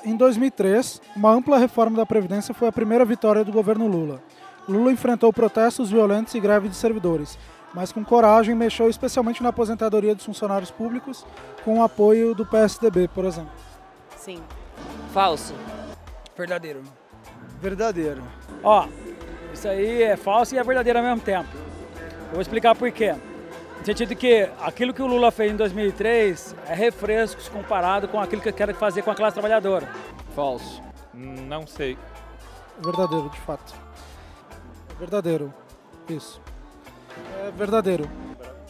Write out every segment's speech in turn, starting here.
Em 2003, uma ampla reforma da Previdência foi a primeira vitória do governo Lula. Lula enfrentou protestos violentos e greve de servidores, mas com coragem mexeu especialmente na aposentadoria dos funcionários públicos, com o apoio do PSDB, por exemplo. Sim. Falso. Verdadeiro. Verdadeiro. Ó, isso aí é falso e é verdadeiro ao mesmo tempo. Eu vou explicar por quê. No sentido que aquilo que o Lula fez em 2003 é refrescos comparado com aquilo que quer fazer com a classe trabalhadora. Falso. Não sei. Verdadeiro, de fato. Verdadeiro. Isso. É verdadeiro.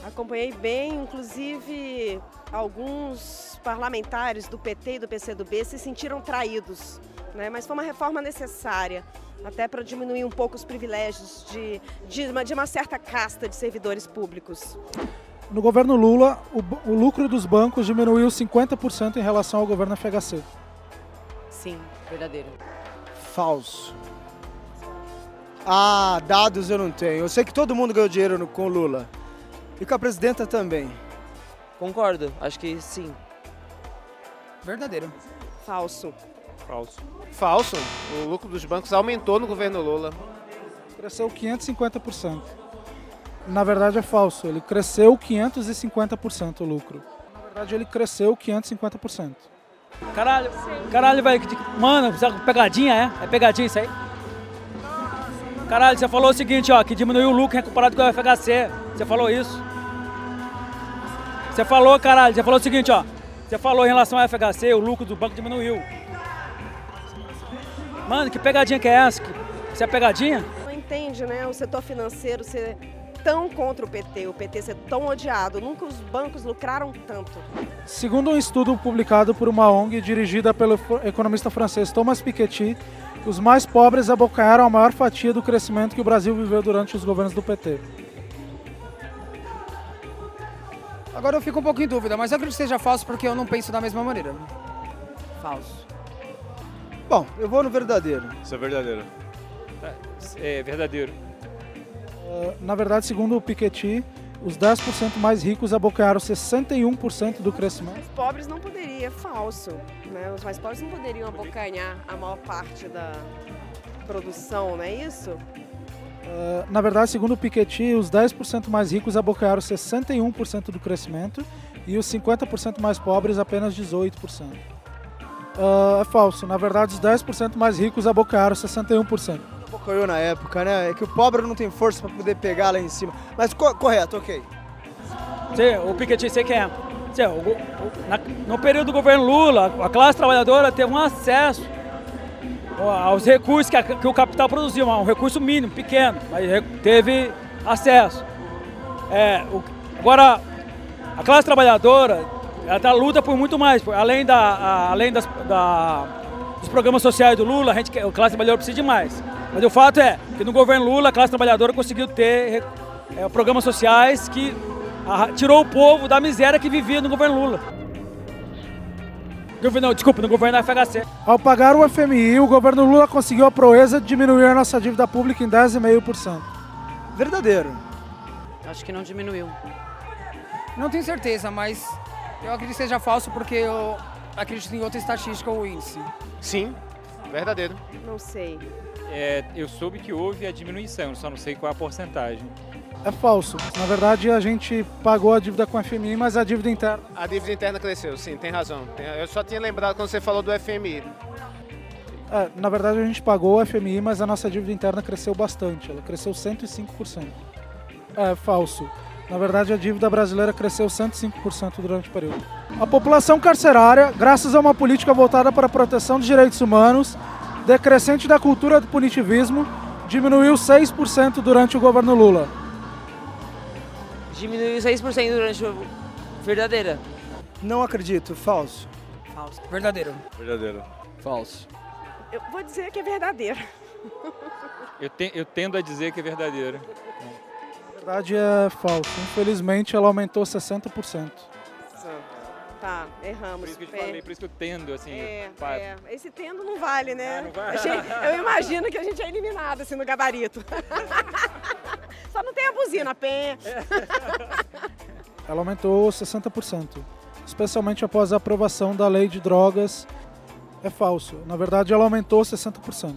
Acompanhei bem, inclusive alguns parlamentares do PT e do PCdoB se sentiram traídos, né? Mas foi uma reforma necessária, até para diminuir um pouco os privilégios de uma certa casta de servidores públicos. No governo Lula, o lucro dos bancos diminuiu 50% em relação ao governo FHC. Sim, verdadeiro. Falso. Dados eu não tenho. Eu sei que todo mundo ganhou dinheiro com o Lula. E com a presidenta também. Concordo, acho que sim. Verdadeiro. Falso. Falso. Falso. O lucro dos bancos aumentou no governo Lula. Cresceu 550%. Na verdade é falso, ele cresceu 550% o lucro. Na verdade ele cresceu 550%. Caralho, velho. Mano, pegadinha, é? É pegadinha isso aí? Caralho, você falou o seguinte, ó, que diminuiu o lucro comparado com o FHC. Você falou isso. Você falou, caralho, você falou o seguinte, ó. Você falou em relação ao FHC, o lucro do banco diminuiu. Mano, que pegadinha que é essa? Isso é pegadinha? Não entende, né, o setor financeiro ser tão contra o PT ser tão odiado. Nunca os bancos lucraram tanto. Segundo um estudo publicado por uma ONG dirigida pelo economista francês Thomas Piketty, os mais pobres abocanharam a maior fatia do crescimento que o Brasil viveu durante os governos do PT. Agora eu fico um pouco em dúvida, mas eu acredito que seja falso porque eu não penso da mesma maneira. Falso. Bom, eu vou no verdadeiro. Isso é verdadeiro. É verdadeiro. Na verdade, segundo o Piketty, os 10% mais ricos abocanharam 61% do crescimento. Os pobres não poderiam, é falso, né? Os mais pobres não poderiam abocanhar a maior parte da produção, não é isso? Na verdade, segundo o Piketty, os 10% mais ricos abocanharam 61% do crescimento e os 50% mais pobres apenas 18%. É falso. Na verdade, os 10% mais ricos abocanharam 61%. Abocanhou na época, né? É que o pobre não tem força para poder pegar lá em cima. Mas correto, ok. Sim, o Piketty, sei quem é. Sim, no período do governo Lula, a classe trabalhadora teve um acesso aos recursos que o capital produziu, um recurso mínimo, pequeno, mas teve acesso. Agora, a classe trabalhadora, ela luta por muito mais, além dos programas sociais do Lula, a classe trabalhadora precisa de mais. Mas o fato é que no governo Lula, a classe trabalhadora conseguiu ter programas sociais que tirou o povo da miséria que vivia no governo Lula. No governo da FHC. Ao pagar o FMI, o governo Lula conseguiu a proeza de diminuir a nossa dívida pública em 10,5%. Verdadeiro. Acho que não diminuiu. Não tenho certeza, mas eu acredito que seja falso porque eu acredito em outra estatística ou índice. Sim, verdadeiro. Não sei. Eu soube que houve a diminuição, só não sei qual é a porcentagem. É falso. Na verdade, a gente pagou a dívida com o FMI, mas a dívida interna... A dívida interna cresceu, sim, tem razão. Eu só tinha lembrado quando você falou do FMI. Na verdade, a gente pagou o FMI, mas a nossa dívida interna cresceu bastante. Ela cresceu 105%. É falso. Na verdade, a dívida brasileira cresceu 105% durante o período. A população carcerária, graças a uma política voltada para a proteção dos direitos humanos, decrescente da cultura do punitivismo, diminuiu 6% durante o governo Lula. Diminuiu 6% durante o... Verdadeira. Não acredito. Falso. Falso. Verdadeiro. Verdadeiro. Falso. Eu vou dizer que é verdadeiro. Eu tendo a dizer que é verdadeiro. Na verdade é falso. Infelizmente ela aumentou 60%. Tá, erramos. Por isso que eu te falei, por isso que eu tendo, assim. Esse tendo não vale, né? Não vale. Eu imagino que a gente é eliminado assim no gabarito. Só não tem a buzina, penha. Ela aumentou 60%. Especialmente após a aprovação da lei de drogas É falso. Na verdade, ela aumentou 60%.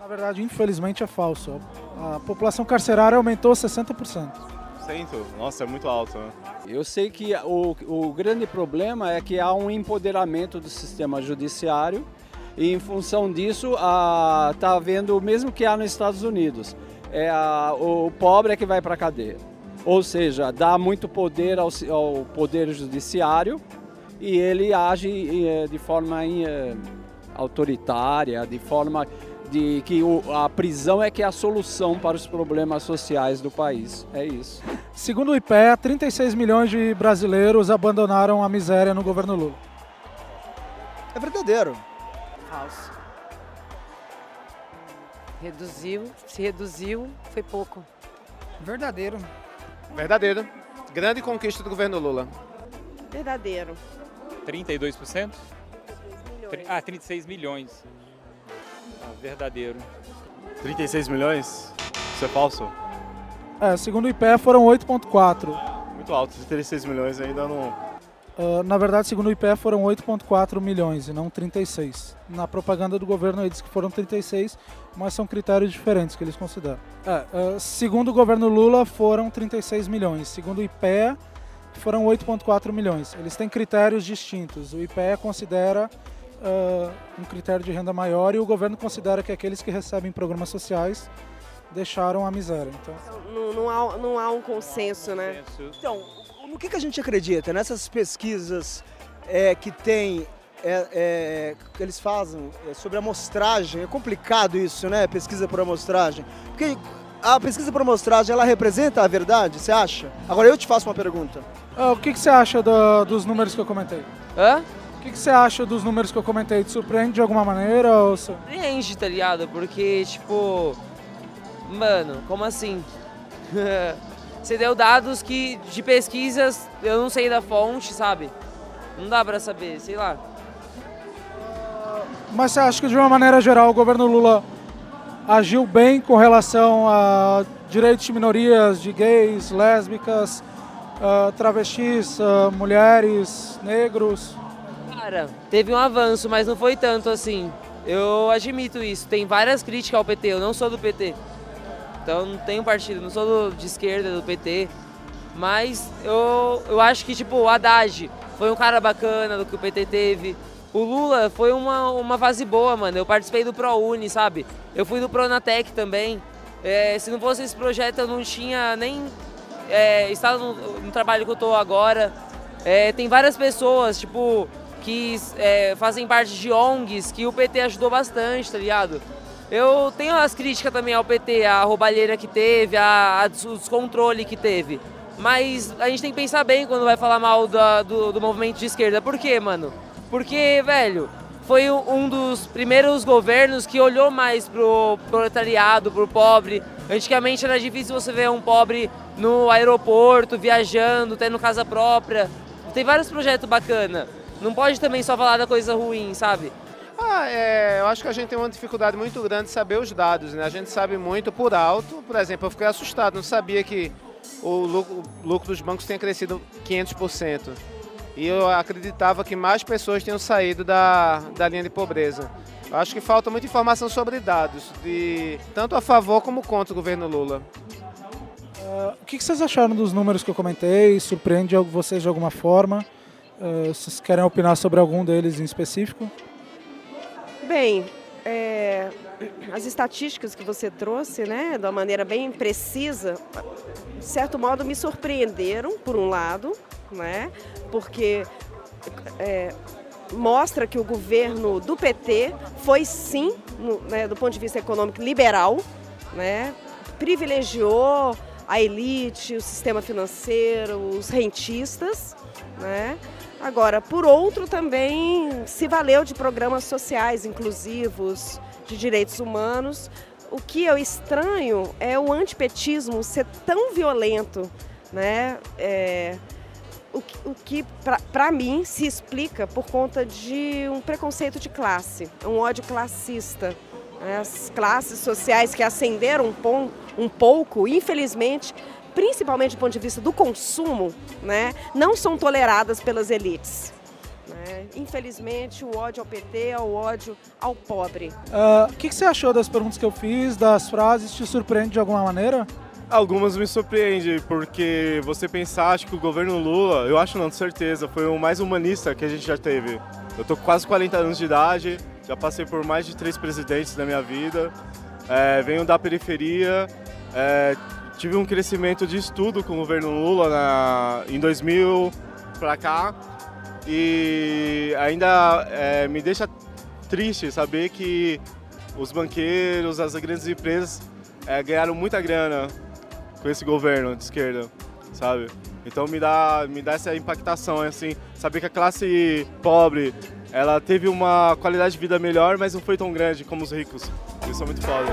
Na verdade, infelizmente, é falso. A população carcerária aumentou 60%. Nossa, é muito alto, né? Eu sei que o grande problema é que há um empoderamento do sistema judiciário e, em função disso, está havendo o mesmo que há nos Estados Unidos. O pobre é que vai para a cadeia. Ou seja, dá muito poder ao poder judiciário e ele age de forma autoritária, de forma de que a prisão é que é a solução para os problemas sociais do país. É isso. Segundo o IPEA, 36 milhões de brasileiros abandonaram a miséria no governo Lula. É verdadeiro. Falso. Se reduziu, foi pouco. Verdadeiro. Verdadeiro. Grande conquista do governo Lula. Verdadeiro. 32%? 36 milhões. Verdadeiro. 36 milhões? Isso é falso? Segundo o IPEA, foram 8,4. Muito alto, 36 milhões ainda não... Na verdade, segundo o IPEA, foram 8,4 milhões e não 36. Na propaganda do governo, ele diz que foram 36, mas são critérios diferentes que eles consideram. Segundo o governo Lula, foram 36 milhões. Segundo o IPEA, foram 8,4 milhões. Eles têm critérios distintos. O IPEA considera um critério de renda maior e o governo considera que aqueles que recebem programas sociais deixaram a miséria. Então, não há um consenso, né? Então, no que a gente acredita? Nessas pesquisas que tem, que eles fazem sobre amostragem, é complicado isso, né? Pesquisa por amostragem. Porque a pesquisa por amostragem, ela representa a verdade, você acha? Agora eu te faço uma pergunta. o que você acha dos números que eu comentei? Hã? O que você acha dos números que eu comentei? Te surpreende de alguma maneira? Ou... Surpreende, tá ligado? Porque, tipo... Mano, como assim? Você deu dados de pesquisas, eu não sei da fonte, sabe? Não dá pra saber, sei lá. Mas você acha que, de uma maneira geral, o governo Lula agiu bem com relação a direitos de minorias, de gays, lésbicas, travestis, mulheres, negros? Cara, teve um avanço, mas não foi tanto assim. Eu admito isso. Tem várias críticas ao PT, eu não sou do PT. Então não tenho partido, não sou de esquerda do PT. Mas eu acho que, tipo, o Haddad foi um cara bacana do que o PT teve. O Lula foi uma fase boa, mano. Eu participei do ProUni, sabe? Eu fui do Pronatec também. Se não fosse esse projeto, eu não tinha nem estado no trabalho que eu tô agora. Tem várias pessoas, tipo, que fazem parte de ONGs que o PT ajudou bastante, tá ligado? Eu tenho as críticas também ao PT, a roubalheira que teve, o descontrole que teve. Mas a gente tem que pensar bem quando vai falar mal do movimento de esquerda. Por quê, mano? Porque, velho, foi um dos primeiros governos que olhou mais pro proletariado, pro pobre. Antigamente era difícil você ver um pobre no aeroporto, viajando, tendo casa própria. Tem vários projetos bacanas. Não pode também só falar da coisa ruim, sabe? Eu acho que a gente tem uma dificuldade muito grande de saber os dados, né? A gente sabe muito por alto. Por exemplo, eu fiquei assustado, não sabia que o lucro dos bancos tinha crescido 500%. E eu acreditava que mais pessoas tinham saído da linha de pobreza. Eu acho que falta muita informação sobre dados, tanto a favor como contra o governo Lula. O que vocês acharam dos números que eu comentei? Surpreende vocês de alguma forma? Vocês querem opinar sobre algum deles em específico? Bem, as estatísticas que você trouxe, né, de uma maneira bem precisa, de certo modo me surpreenderam, por um lado, né, porque mostra que o governo do PT foi sim, do ponto de vista econômico, liberal, né, privilegiou a elite, o sistema financeiro, os rentistas, né. Agora, por outro, também se valeu de programas sociais inclusivos, de direitos humanos. O que eu estranho é o antipetismo ser tão violento, né? O que, para mim, se explica por conta de um preconceito de classe, um ódio classista. As classes sociais que ascenderam um pouco, infelizmente, principalmente do ponto de vista do consumo, né, não são toleradas pelas elites. Né? né? Infelizmente, o ódio ao PT é o ódio ao pobre. O que você achou das perguntas que eu fiz, das frases? Te surpreende de alguma maneira? Algumas me surpreendem, porque você pensar, acho que o governo Lula, eu acho não, de certeza, foi o mais humanista que a gente já teve. Eu tô com quase 40 anos de idade, já passei por mais de 3 presidentes na minha vida, venho da periferia, tive um crescimento de estudo com o governo Lula em 2000 para cá, e ainda me deixa triste saber que os banqueiros, as grandes empresas ganharam muita grana com esse governo de esquerda, sabe? Então me dá essa impactação, assim, saber que a classe pobre, ela teve uma qualidade de vida melhor, mas não foi tão grande como os ricos. Isso é muito foda.